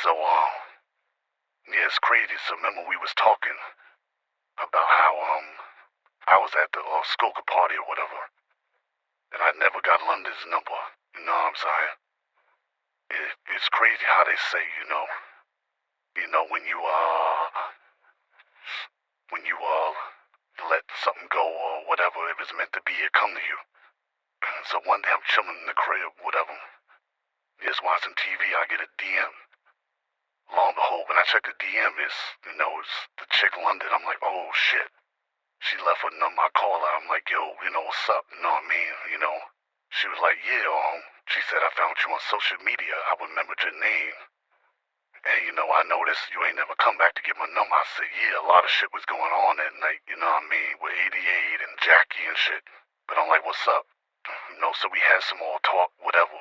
So, yeah, it's crazy. So remember we was talking about how, I was at the, Skoka party or whatever, and I never got London's number. You know what I'm saying? It's crazy how they say, when you, let something go or whatever, if it's meant to be, it come to you. So one day I'm chilling in the crib, whatever, just watching TV, I get a DM. Lo and behold, when I check the DM, it's the chick London. I'm like, oh shit. She left a number. I call her. I'm like, yo, what's up? You know what I mean? She was like, yeah, she said, I found you on social media. I remembered your name. And, I noticed you ain't never come back to get my number. I said, yeah, a lot of shit was going on that night, you know what I mean, with 88 and Jackie and shit. But I'm like, what's up? So we had some more talk, whatever.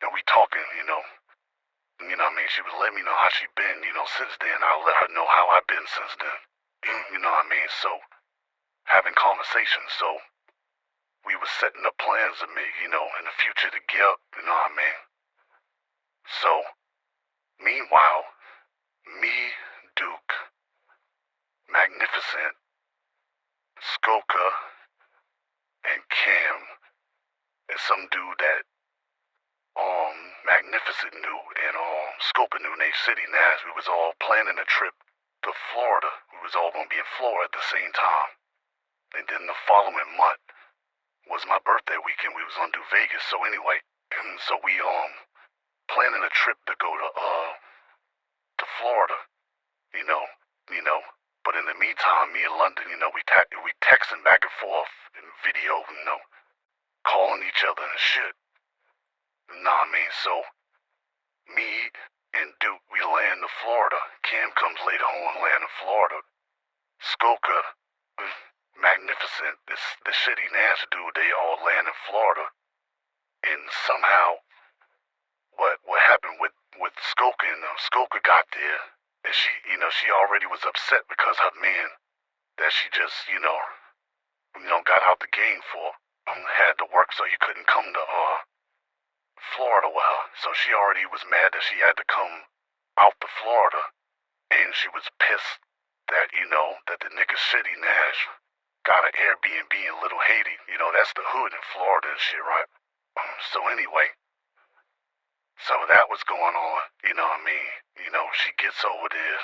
And we talking, what I mean? She was letting me know how she been, since then. I'll let her know how I've been since then. You know what I mean? So, having conversations. So, we was setting up plans of me, in the future to get up, you know what I mean? So, meanwhile, me, Duke, Magnificent, Skoka, and Cam, and some dude that Magnificent knew and Skoka knew named City Nash, we was all planning a trip to Florida. We was all gonna be in Florida at the same time. And then the following month was my birthday weekend. We was gonna do Vegas. So anyway, so we planning a trip to go to Florida, you know. But in the meantime, me and London, we texting back and forth in video, calling each other and shit. Nah, I mean, so me and Duke, we land in Florida. Cam comes later on, land in Florida. Skoka, Magnificent, this shitty Nash dude, they all land in Florida. And somehow, what happened with Skoka, Skoka got there, and she already was upset because her man that she just, got out the game for, had to work so he couldn't come to, Florida with her. So she already was mad that she had to come out to Florida, and she was pissed that, that the nigga City Nash got an Airbnb in Little Haiti. That's the hood in Florida and shit, right? So anyway, so that was going on, you know what I mean? She gets over there,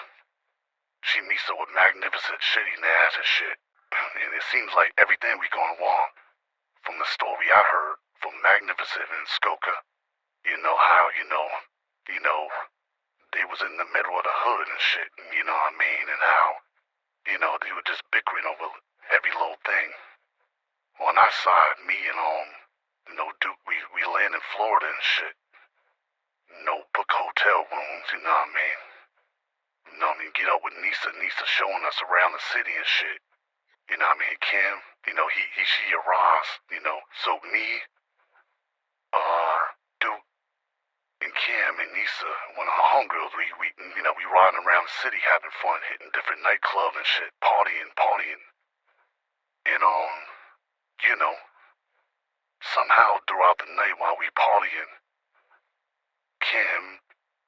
she meets up with Magnificent City Nash and shit, and it seems like everything we going wrong. From the story I heard from Magnificent and Skoka, how, they was in the middle of the hood and shit, you know what I mean, and how, they were just bickering over every little thing. On our side, me and, Duke, we land in Florida and shit. No book hotel rooms, you know what I mean? Get up with Nisa showing us around the city and shit. You know what I mean? Cam, she arrives, so me, Duke, and Cam and Nisa, one of her homegirls, we riding around the city having fun, hitting different nightclubs and shit, partying. And, somehow throughout the night while we partying, Cam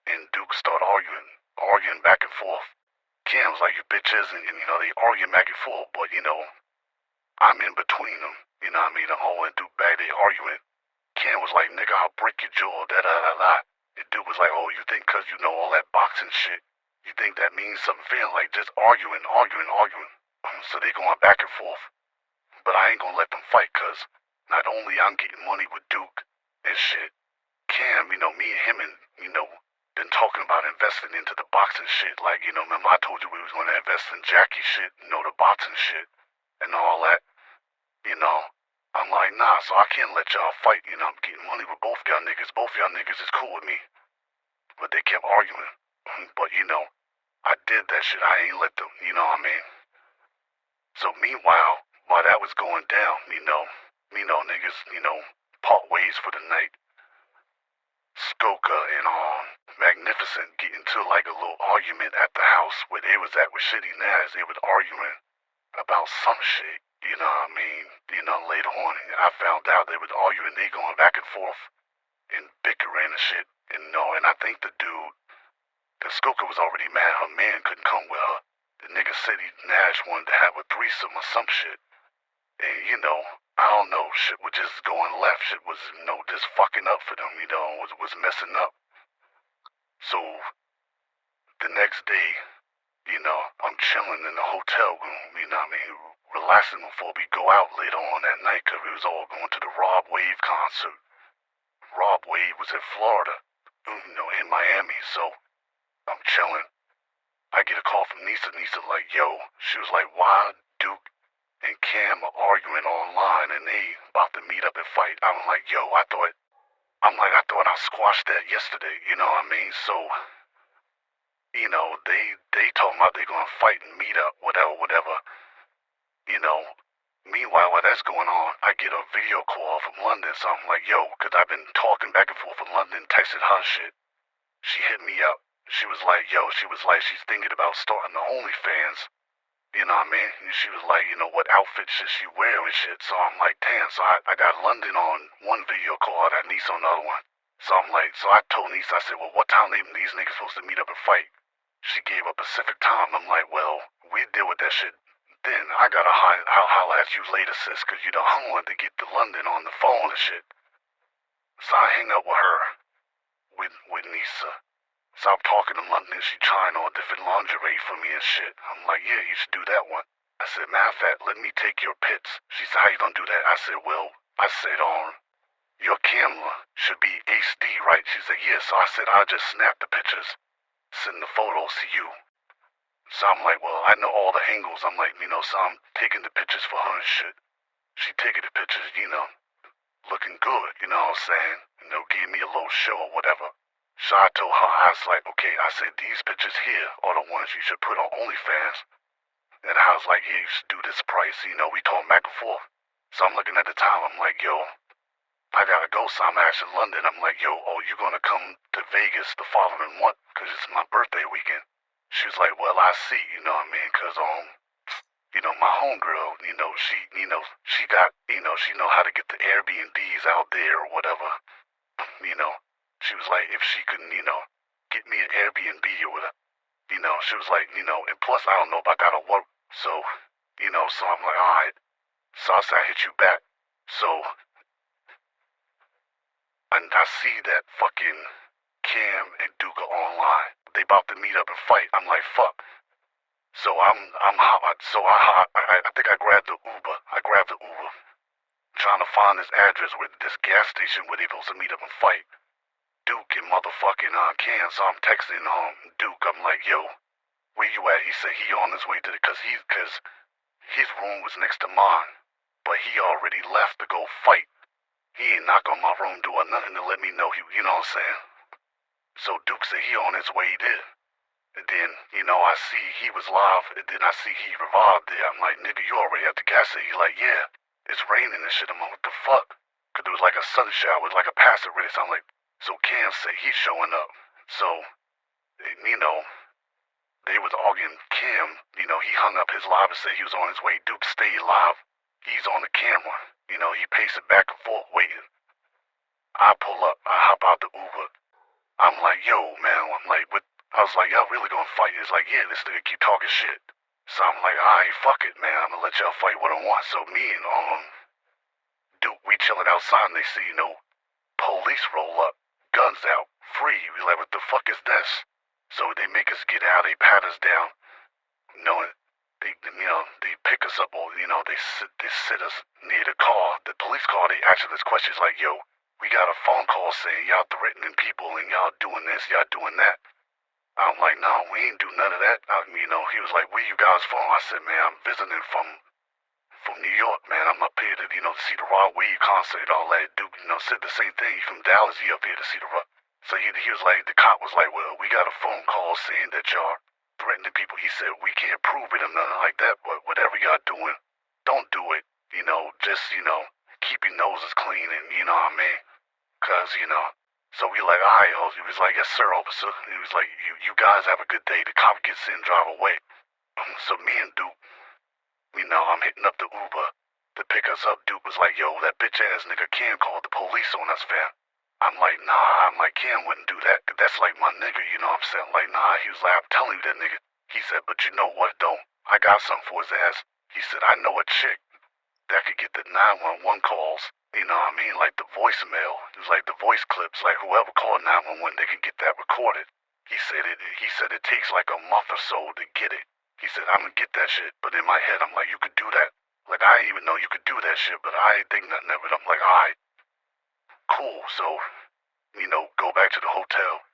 and Duke start arguing back and forth. Cam's like, you bitches, and they arguing back and forth, but, I'm in between them, you know what I mean? The whole and Duke back, they arguing. Cam was like, nigga, I'll break your jaw, da-da-da-da. And Duke was like, oh, you think cause you know all that boxing shit, you think that means something? Feeling like just arguing. So they going back and forth. But I ain't gonna let them fight, cause not only I'm getting money with Duke and shit, Cam, me and him and, been talking about investing into the boxing shit. Like, remember I told you we was gonna invest in Jackie shit, the boxing shit and all that. I'm like, nah, so I can't let y'all fight, I'm getting money with both y'all niggas. Both y'all niggas is cool with me. But they kept arguing. But, I did that shit. I ain't let them, you know what I mean? So meanwhile, while that was going down, niggas, part ways for the night. Skoka and Magnificent get into like a little argument at the house where they was at with Shitty Naz. They was arguing about some shit, you know what I mean? Later on, I found out they was arguing, they going back and forth and bickering and shit. And I think the dude The Skoka was already mad her man couldn't come with her. The nigga said Nash wanted to have a threesome or some shit. And, I don't know, shit was just going left. Shit was, just fucking up for them, was messing up. So, the next day, I'm chilling in the hotel room, relaxing before we go out later on that night because we was all going to the Rob Wave concert. Rob Wave was in Florida, in Miami, so I'm chilling. I get a call from Nisa. Nisa like, yo, she was like, why Duke and Cam are arguing online and they about to meet up and fight? I'm like, yo, I thought I squashed that yesterday, you know what I mean? So, they told me they gonna fight and meet up, whatever. Meanwhile, while that's going on, I get a video call from London, so I'm like, yo, because I've been talking back and forth with London, texting her shit. She hit me up. She was like, she's thinking about starting the OnlyFans. You know what I mean? And she was like, what outfit should she wear and shit. So I'm like, damn. So I got London on one video call, I got Nisa on the other one. So I'm like, so I told Nisa, I said, well, what time these niggas supposed to meet up and fight? She gave a Pacific time. I'm like, well, we deal with that shit. Then I gotta holler at you later, sis, because, I wanted to get to London on the phone and shit. So I hang up with her, with Nisa. So I'm talking to London, she trying on different lingerie for me and shit. I'm like, yeah, you should do that one. I said, matter of fact, let me take your pits. She said, how you gonna do that? I said, well, your camera should be HD, right? She said, yeah. So I said, I'll just snap the pictures, send the photos to you. So I'm like, well, I know all the angles. I'm like, so I'm taking the pictures for her and shit. She taking the pictures, looking good, you know what I'm saying? Gave me a little show or whatever. So I told her, I was like, okay, I said, these pictures here are the ones you should put on OnlyFans. And I was like, yeah, you should do this price. We talking back and forth. So I'm looking at the time, I'm like, yo, I gotta go, so I'm actually in London. I'm like, yo, oh, you gonna come to Vegas the following month? Because it's my birthday weekend. She was like, well, I see, you know what I mean? Because, my homegirl, she got, she know how to get the Airbnbs out there or whatever. She was like, if she couldn't, get me an Airbnb or whatever, she was like, and plus I don't know if I gotta work. So, so I'm like, all right. So I said, I hit you back. So, and I see that fucking Cam and Duke are online. They about to meet up and fight. I'm like, fuck. So I'm hot. So I think I grabbed the Uber. Trying to find this address with this gas station where they supposed to meet up and fight. Duke and motherfucking Cam. So I'm texting Duke. I'm like, yo, where you at? He said he on his way to cause his room was next to mine, but he already left to go fight. He ain't knock on my room door or nothing to let me know you know what I'm saying? So Duke said he on his way there. And then, I see he was live, and then I see he revived there. I'm like, nigga, you already at the gas station? He like, yeah, it's raining and shit. I'm like, what the fuck? Cause there was like a sun shower, it was like a passive race. I'm like, so Cam said he's showing up. So, they was arguing. Cam, he hung up his live and said he was on his way. Duke stayed live. He's on the camera. He pacing back and forth waiting. I pull up, I hop out the Uber. I'm like, yo, man, I was like, y'all really gonna fight? It's like, yeah, this nigga keep talking shit. So I'm like, alright, fuck it, man. I'm gonna let y'all fight one-on-one. So me and Duke, we chilling outside and they see, police roll up, guns out, free. We like, what the fuck is this? So they make us get out, they pat us down. They pick us up, or, they sit us near the car. The police car, they ask us questions like, yo, we got a phone call saying y'all threatening people and y'all doing this, y'all doing that. I'm like, no, we ain't do none of that. He was like, where you guys from? I said, man, I'm visiting from New York, man. I'm up here to, see the Raw Wave concert, all that. Duke, said the same thing. He from Dallas, he up here to see the Raw. So he was like, the cop was like, well, we got a phone call saying that y'all threatening people. He said, we can't prove it or nothing like that, but whatever y'all doing, don't do it. Just, keep your noses clean and, you know what I mean? Cause, so we like, all right, he was like, yes, sir, officer. He was like, you guys have a good day. The cop gets in, drive away. So me and Duke, I'm hitting up the Uber to pick us up. Duke was like, yo, that bitch ass nigga Cam called the police on us, fam. I'm like, nah, I'm like, Cam wouldn't do that. That's like my nigga, you know what I'm saying? Like, nah, he was like, I'm telling you that nigga. He said, but you know what, though? I got something for his ass. He said, I know a chick that could get the 911 calls. You know what I mean? Like the voicemail. It was like the voice clips. Like whoever called 911, they can get that recorded. He said it takes like a month or so to get it. He said, I'm gonna get that shit. But in my head, I'm like, you could do that? Like, I didn't even know you could do that shit, but I ain't think nothing of it. I'm like, alright, cool. So, go back to the hotel.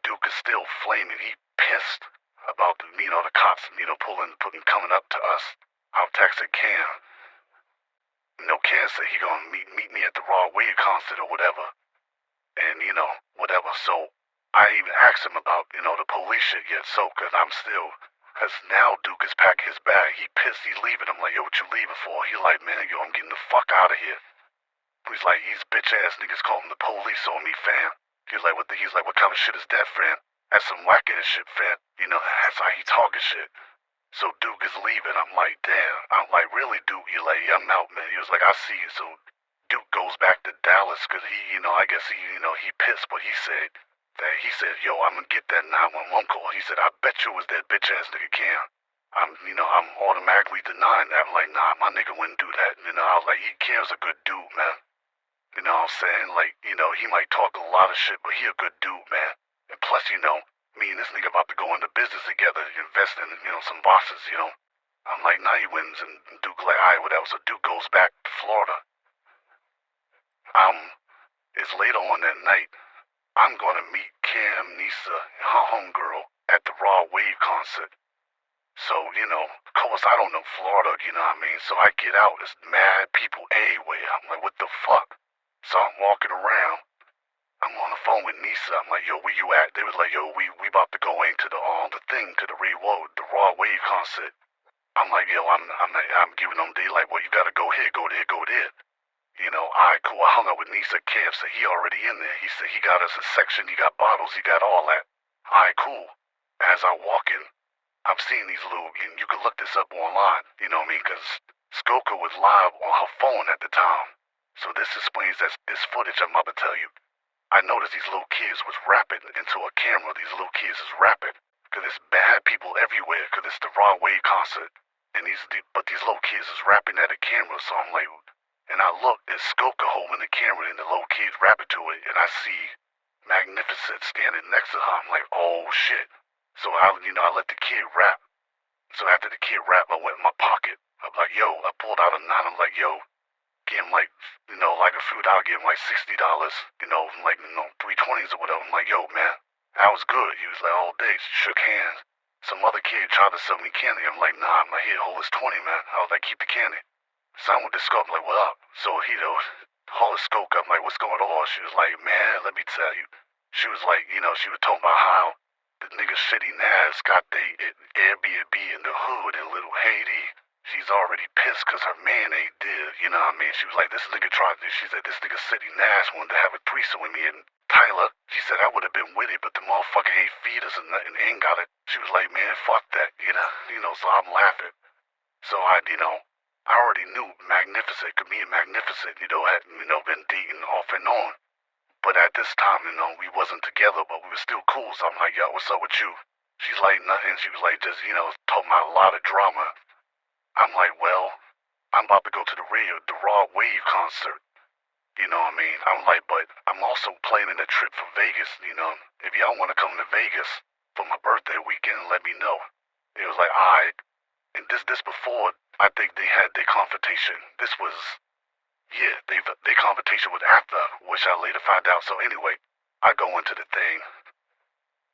Duke is still flaming. He pissed about the cops, coming up to us. I'll text Cam. Cam said he gonna meet me at the Raw Wave concert or whatever. And, whatever. So, I ain't even asked him about, the police shit yet, cause now Duke is packing his bag. He pissed, he's leaving. I'm like, yo, what you leaving for? He like, man, yo, I'm getting the fuck out of here. He's like, these bitch ass niggas calling the police on me, fam. He's like, what kind of shit is that, fam? That's some whack ass shit, fam. That's how he talking shit. So Duke is leaving. I'm like, damn. I'm like, really, Duke? You're like, yeah, I'm out, man. He was like, I see you. So Duke goes back to Dallas because I guess he pissed, but he said, yo, I'm gonna get that 911 call. He said, I bet you it was that bitch ass nigga Cam. I'm automatically denying that. I'm like, nah, my nigga wouldn't do that. I was like, Cam's a good dude, man. You know what I'm saying? Like, he might talk a lot of shit, but he a good dude, man. And plus, me and this nigga about to go into business together, invest in, some bosses, I'm like, nah, he wins, and Duke like, alright, whatever. So Duke goes back to Florida. It's later on that night. I'm gonna meet Cam, Nisa, and her homegirl at the Raw Wave concert. So, of course, I don't know Florida, you know what I mean? So I get out, there's mad people everywhere. I'm like, what the fuck? So I'm walking around. I'm on the phone with Nisa. I'm like, yo, where you at? They was like, yo, we about to go into the Raw Wave concert. I'm like, yo, I'm giving them daylight. Well, you gotta go here, go there, go there. Alright, cool. I hung out with Nisa. Kev said he already in there. He said he got us a section, he got bottles, he got all that. Alright, cool. As I walk in, I'm seeing these and you can look this up online, you know what I mean? Because Skoka was live on her phone at the time. So this explains this footage I'm about to tell you. I noticed these little kids was rapping into a camera. These little kids is rapping. Because there's bad people everywhere. Because it's the Raw Wave concert. And these little kids is rapping at a camera. So I'm like, and I look, there's Skoka holding the camera and the little kids rapping to it. And I see Magnificent standing next to her. I'm like, oh shit. So I let the kid rap. So after the kid rap, I went in my pocket. I'm like, yo, I pulled out a nine. I'm like, yo, give him like a few dollars, give him like $60, like 320s or whatever. I'm like, yo, man, that was good. He was like, all day, shook hands. Some other kid tried to sell me candy. I'm like, nah, I'm like, here, hold this 20, man. I was like, keep the candy. Son with the scope, I'm like, what up? So he hold his scope. I'm like, what's going on? She was like, man, let me tell you. She was like, she was talking about how the nigga City Nas got the Airbnb in the hood in Little Haiti. She's already pissed because her man ain't dead, you know what I mean? She was like, this nigga tried to, she said, this nigga City Nash wanted to have a threesome with me and Tyler. She said, I would have been with it, but the motherfucker ain't feed us and nothing, ain't got it. She was like, man, fuck that, so I'm laughing. So I already knew Magnificent, me and Magnificent, had, been dating off and on. But at this time, we wasn't together, but we were still cool. So I'm like, yo, what's up with you? She's like, nothing. She was like, just, talking about a lot of drama. I'm like, well, I'm about to go to the Raw Wave concert. You know what I mean? I'm like, but I'm also planning a trip for Vegas, If y'all want to come to Vegas for my birthday weekend, let me know. It was like, alright. And this before, I think they had their confrontation. This was, their confrontation was after, which I later found out. So anyway, I go into the thing,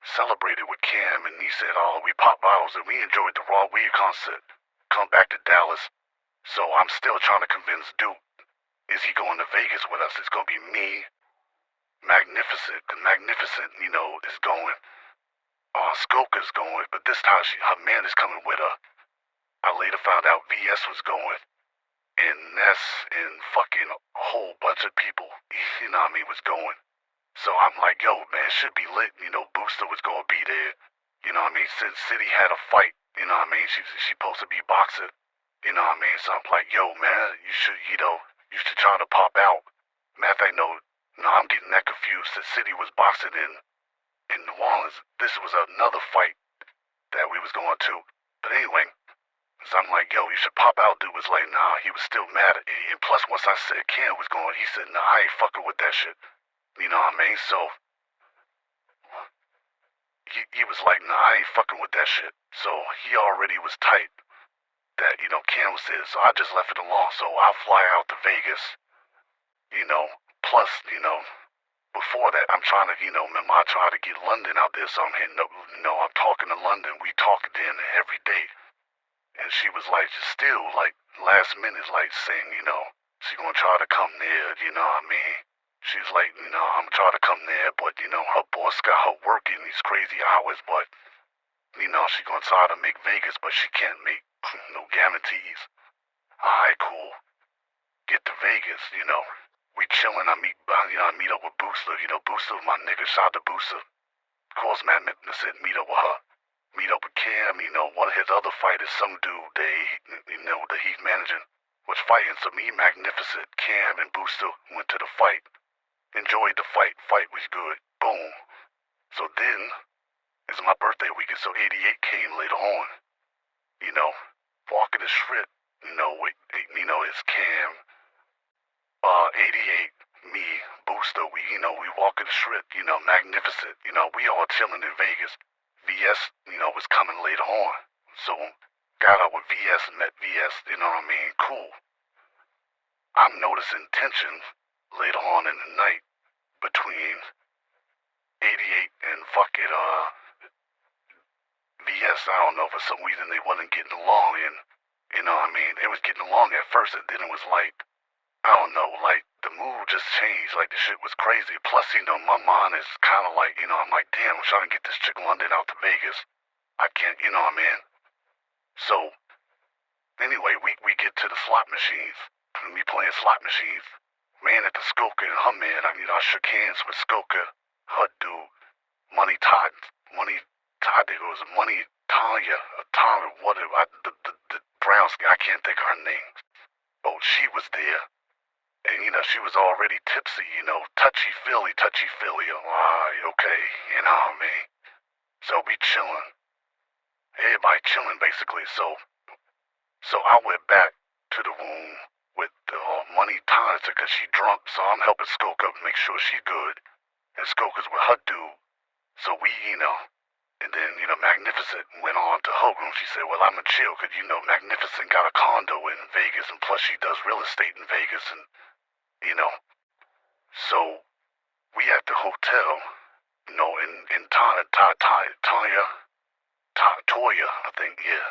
celebrated with Cam, and he said, oh, we popped bottles and we enjoyed the Raw Wave concert. Come back to Dallas. So I'm still trying to convince Duke. Is he going to Vegas with us? It's going to be me, Magnificent. The Magnificent, is going. Skoka's going, but this time her man is coming with her. I later found out VS was going. And Ness and fucking a whole bunch of people, was going. So I'm like, yo, man, should be lit. Booster was going to be there. Since City had a fight, she's supposed to be boxing. So I'm like, yo, man, you should try to pop out. Math, I know No, I'm getting that confused. The city was boxing in New Orleans. This was another fight that we was going to. But anyway, so I'm like, yo, you should pop out. Dude was like, nah, he was still mad at me. And plus, once I said Ken was going, he said, nah, I ain't fucking with that shit. You know what I mean? So he was like, nah, I ain't fucking with that shit. So he already was tight that, Ken was there. So I just left it alone. So I'll fly out to Vegas, plus, before that, I'm trying to, remember I tried to get London out there, so I'm hitting up, I'm talking to London. We talking then every day. And she was like, just still, like, last minute, like, saying, she gonna try to come there, you know what I mean? She's like, I'm trying to come there, but, her boss got her working these crazy hours, but, she gonna try to make Vegas, but she can't make no guarantees. Alright, cool. Get to Vegas, we chillin', I meet up with Booster, Booster, my nigga, shout out to Booster. Of course, man, said meet up with her. Meet up with Cam, one of his other fighters, some dude, that he's managing, was fighting. So me, Magnificent, Cam, and Booster went to the fight. Enjoyed the fight. Fight was good. Boom. So then, it's my birthday weekend, so 88 came later on. Walking the strip, it's Cam, 88, me, Booster, we walking the strip, Magnificent, we all chilling in Vegas. VS, was coming later on. So, got out with VS and met VS, you know what I mean? Cool. I'm noticing tension later on in the night between 88 and VS. I don't know, for some reason they wasn't getting along, and, you know what I mean? They was getting along at first, and then it was like, I don't know, like, the mood just changed, like, the shit was crazy. Plus, my mind is kind of like, I'm like, damn, I'm trying to get this chick London out to Vegas. I can't, you know what I mean? So, anyway, we get to the slot machines, and we playing slot machines. Ran at the Skoka and her man, I shook hands with Skoka, her dude, Money Todd, I think it was Money Talia, whatever, the brown skin, I can't think of her name. But she was there. And, she was already tipsy, touchy-feely. Alright, okay, you know what I mean? So we chillin'. Everybody chillin', basically. So I went back to the room with Money Tonic, because she drunk, so I'm helping Skoka make sure she good. And Skoka's with her dude. So we, and then, Magnificent went on to her room. She said, well, I'm gonna chill, because, Magnificent got a condo in Vegas, and plus she does real estate in Vegas, and, so we at the hotel, in Toya, I think, yeah.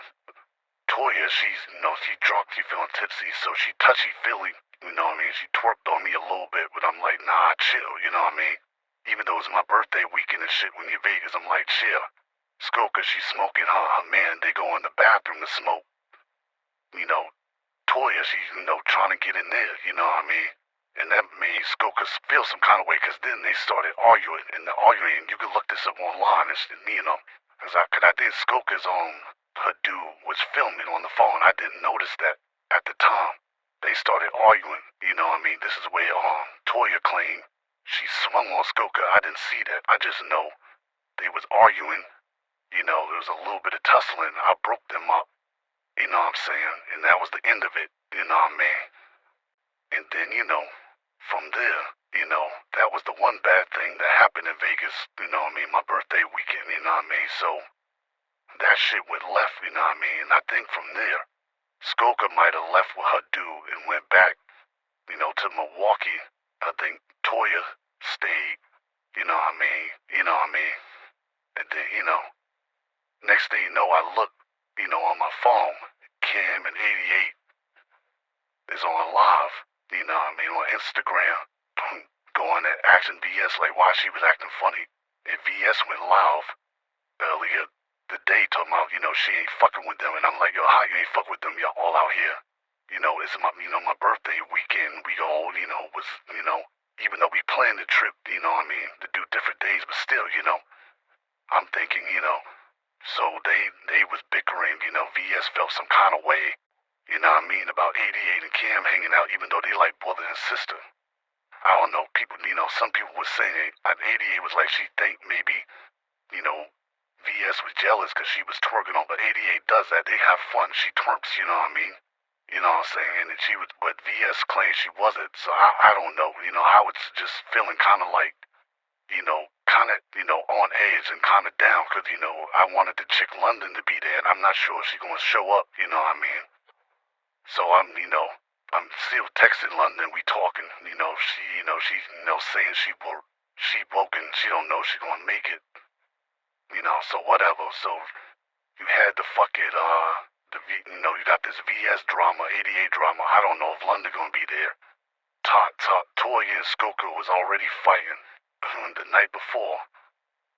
Toya, she's, she drunk, she feeling tipsy, so she touchy-feely, you know what I mean? She twerked on me a little bit, but I'm like, nah, chill, you know what I mean? Even though it's my birthday weekend and shit when you're in Vegas, I'm like, chill. Skoka, she's smoking her man, they go in the bathroom to smoke. Toya, she's, trying to get in there, you know what I mean? And that made Skoka feel some kind of way, because then they started arguing, and the arguing, you can look this up online, it's, because I think Skoka's her dude was filming on the phone. I didn't notice that at the time. They started arguing, you know what I mean? This is where Toya claimed she swung on Skoka. I didn't see that. I just know they was arguing. There was a little bit of tussling. I broke them up, you know what I'm saying? And that was the end of it, you know what I mean? And then, from there, that was the one bad thing that happened in Vegas, you know what I mean? My birthday weekend, you know what I mean? So, that shit went left, you know what I mean? And I think from there, Skoka might have left with her dude and went back, to Milwaukee. I think Toya stayed, you know what I mean? And then, next thing you know, I look, on my phone, Cam and 88 is on live, you know what I mean, on Instagram, going at Action VS, like why she was acting funny. And VS went live earlier the day talking about, she ain't fucking with them. And I'm like, yo, how you ain't fuck with them? Y'all all out here. It's my, my birthday weekend. We all, was, even though we planned the trip, you know what I mean, to do different days, but still, I'm thinking, so they was bickering, VS felt some kind of way, you know what I mean, about 88 and Cam hanging out, even though they like brother and sister. I don't know, people, some people were saying, ADA was like, she think maybe, VS was jealous because she was twerking on, but ADA does that. They have fun. She twerks, you know what I mean? You know what I'm saying? And she was, but VS claimed she wasn't. So I don't know, I was just feeling kind of like, on edge and kind of down because, I wanted the chick London to be there and I'm not sure if she's going to show up, you know what I mean? So I'm still texting London. We talking, she's, saying she woke and she don't know she's going to make it, so whatever. So you had the fucking, you got this VS drama, 88 drama. I don't know if London going to be there. Toya and Skoka was already fighting the night before.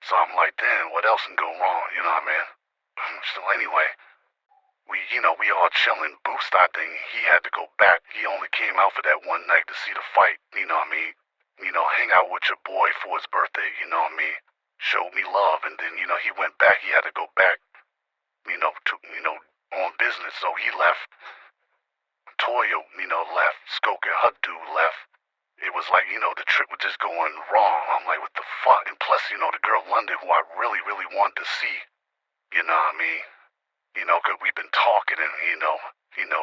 So I'm like, damn, what else can go wrong, you know what I mean? So anyway, we all chilling. Boost, I think he had to go back. He only came out for that one night to see the fight, you know what I mean? Hang out with your boy for his birthday, you know what I mean? Showed me love, and then, he went back. He had to go back, on business. So he left. Toya, left. Skoka and her dude left. It was like, the trip was just going wrong. I'm like, what the fuck? And plus, the girl London, who I really, really wanted to see, you know what I mean? Because we've been talking and,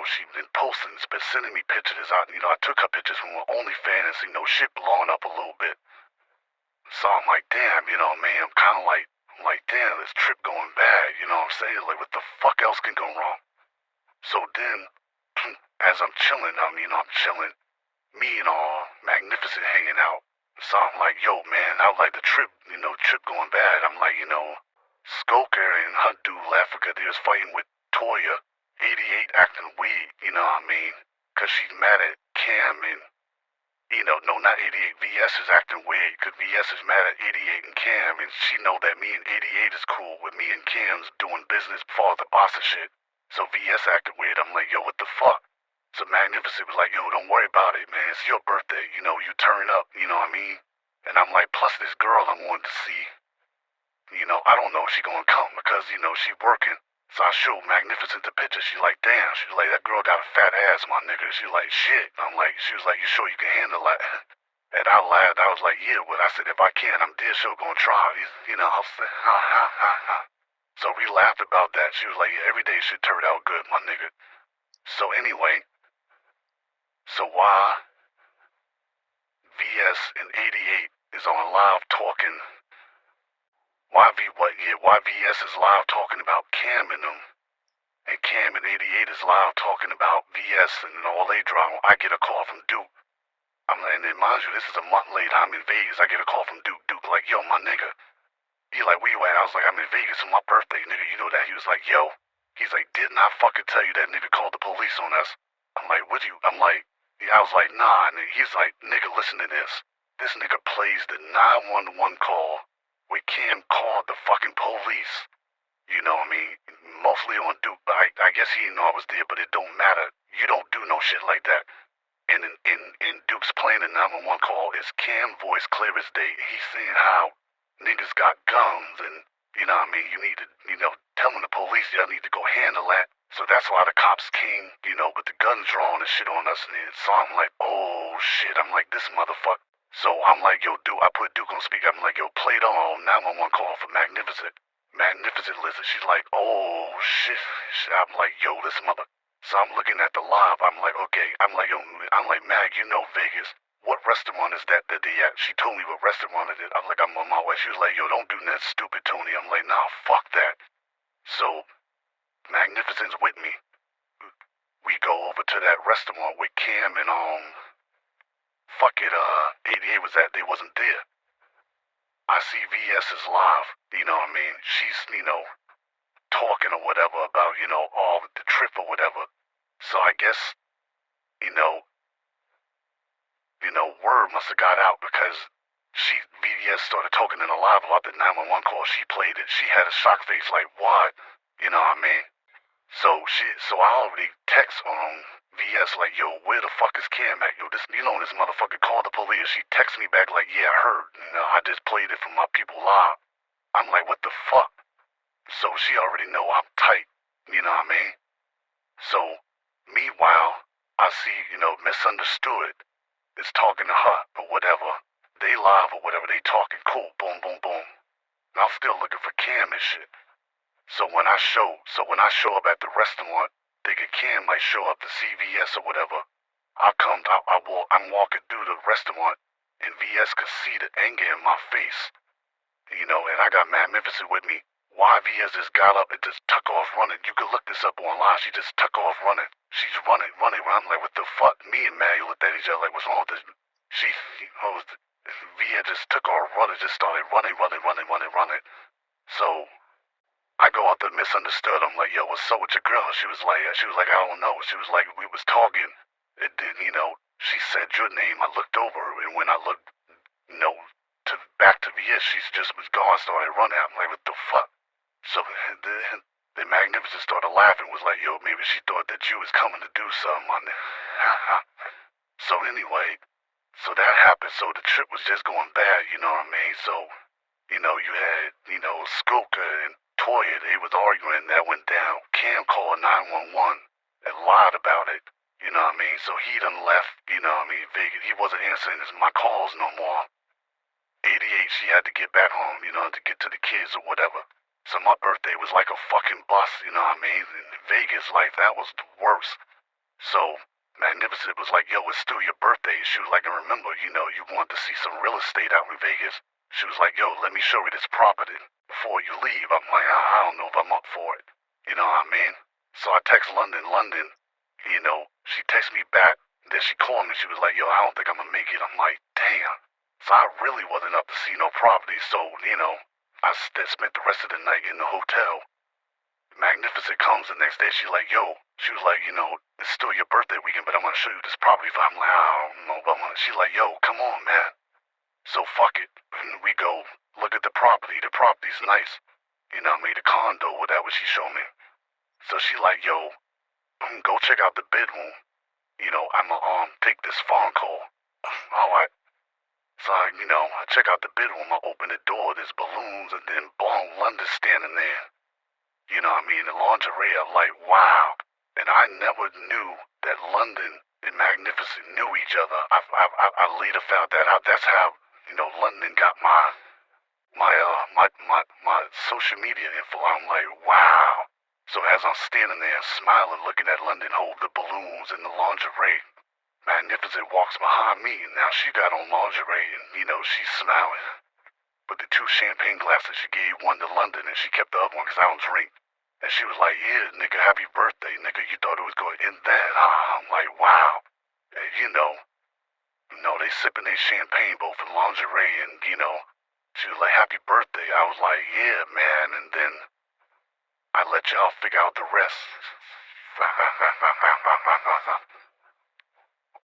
she's been posting, been sending me pictures. I took her pictures from her OnlyFans, shit blowing up a little bit. So I'm like, damn, man, I'm kind of like, damn, this trip going bad, you know what I'm saying? Like, what the fuck else can go wrong? So then, as I'm chilling, I'm chilling, me and all Magnificent hanging out. So I'm like, yo, man, I like the trip, trip going bad. I'm like, Skoka and her dude left because they was fighting with Toya. 88 acting weird, you know what I mean? Because she's mad at Cam and, no, not 88. VS is acting weird because VS is mad at 88 and Cam, and she know that me and 88 is cool with me and Cam's doing business for the boss and shit. So VS acting weird. I'm like, yo, what the fuck? So Magnificent was like, yo, don't worry about it, man. It's your birthday. You turn up, you know what I mean? And I'm like, plus this girl I wanted to see, I don't know if she gonna come because, she working. So I showed Magnificent the picture. She like, damn. She was like, that girl got a fat ass, my nigga. She like, shit. She was like, you sure you can handle that? And I laughed. I was like, yeah, but I said, if I can, I'm dead sure gonna try. I was like, ha, ha, ha, ha. So we laughed about that. She was like, yeah, every day should turn out good, my nigga. So anyway, so why VS and 88 is on live talking, why VS is live talking about Cam and them, and Cam and 88 is live talking about VS and all they drama. I get a call from Duke. I'm like, and then mind you, this is a month later. I'm in Vegas. I get a call from Duke. Duke like, yo, my nigga. He like, where you at? I was like, I'm in Vegas on my birthday, nigga. You know that? He was like, yo. He's like, didn't I fucking tell you that nigga called the police on us? I'm like, what you? I'm like, yeah, I was like, nah. And he's like, nigga, listen to this. This nigga plays the 911 call where Cam called the fucking police. You know what I mean? Mostly on Duke, but I guess he didn't know I was there, but it don't matter. You don't do no shit like that. And in Duke's playing the 911 call, is Cam voice clear as day. He's saying how niggas got guns and, you know what I mean, you need to, telling the police y'all need to go handle that. So that's why the cops came, with the guns drawn and shit on us. And so I'm like, oh shit. I'm like, this motherfucker. So I'm like, yo, Duke, I put Duke on speaker. I'm like, yo, play it on 911 call for Magnificent. Magnificent listen. She's like, oh shit. I'm like, yo, this mother. So I'm looking at the live. I'm like, okay. I'm like, yo, I'm like, Mag, Vegas. What restaurant is that they at? She told me what restaurant it is. I'm like, I'm on my way. She was like, yo, don't do that stupid, Tony. I'm like, nah, fuck that. So Magnificent's with me. We go over to that restaurant with Cam and 88 was at. They wasn't there. I see VS is live. You know what I mean? She's talking or whatever about all the trip or whatever. So I guess word must have got out because VS started talking in a live about the 911 call. She played it. She had a shock face like, what? You know what I mean? So I already text on VS like, yo, where the fuck is Cam at? Yo, this motherfucker called the police. She texted me back like, yeah, I heard. I just played it for my people live. I'm like, what the fuck? So she already know I'm tight. You know what I mean? So, meanwhile, I see, MissUnderstood is talking to her or whatever. They live or whatever, they talking cool, boom, boom, boom. And I'm still looking for Cam and shit. So when I show up at the restaurant, thinking Cam might show up to CVS or whatever, I'm walking through the restaurant, and VS could see the anger in my face. And I got Magnificent with me. Why VS just got up and just took off running. You can look this up online. She just took off running. She's running around like, what the fuck? Me and Maggie looked at each other like, what's wrong with this? VS just took off running, just started running. So I go out there, misunderstood. I'm like, yo, what's up with your girl? She was like, I don't know. She was like, we was talking. And then, she said your name. I looked over, and when I looked, back to VS, she just was gone, started running. I'm like, what the fuck? So the Magnificent started laughing, was like, yo, maybe she thought that you was coming to do something on there. So anyway, so that happened. So the trip was just going bad, you know what I mean? So, you had, Skoka and Toya, they was arguing, that went down. Cam called 911 and lied about it, you know what I mean? So he done left, Vegas. He wasn't answering my calls no more. ADX, she had to get back home, to get to the kids or whatever. So my birthday was like a fucking bus, you know what I mean? In Vegas life, that was the worst. So Magnificent was like, yo, it's still your birthday. She was like, and remember, you want to see some real estate out in Vegas. She was like, yo, let me show you this property before you leave. I'm like, I don't know if I'm up for it. You know what I mean? So I text London, she texted me back. Then she called me. She was like, yo, I don't think I'm going to make it. I'm like, damn. So I really wasn't up to see no property. So, I spent the rest of the night in the hotel. Magnificent comes the next day. She was like, it's still your birthday weekend, but I'm going to show you this property. I'm like, I don't know. But she's like, yo, come on, man. So fuck it. And we go look at the property. The property's nice. The condo, whatever she showed me. So she like, yo, go check out the bedroom. I'ma take this phone call. Alright. So I check out the bedroom, I open the door, there's balloons, and then boom, London standing there. You know what I mean? The lingerie, I'm like, wow. And I never knew that London and Magnificent knew each other. I later found that out. That's how, London got my social media info. I'm like, wow. So as I'm standing there smiling, looking at London hold the balloons and the lingerie, Magnificent walks behind me, and now she got on lingerie, and she's smiling. But the 2 champagne glasses, she gave one to London, and she kept the other one because I don't drink. And she was like, yeah, nigga, happy birthday, nigga, you thought it was going to end that, huh? I'm like, wow. And they sipping their champagne, both in lingerie, and, she was like, happy birthday. I was like, yeah, man, and then I let y'all figure out the rest.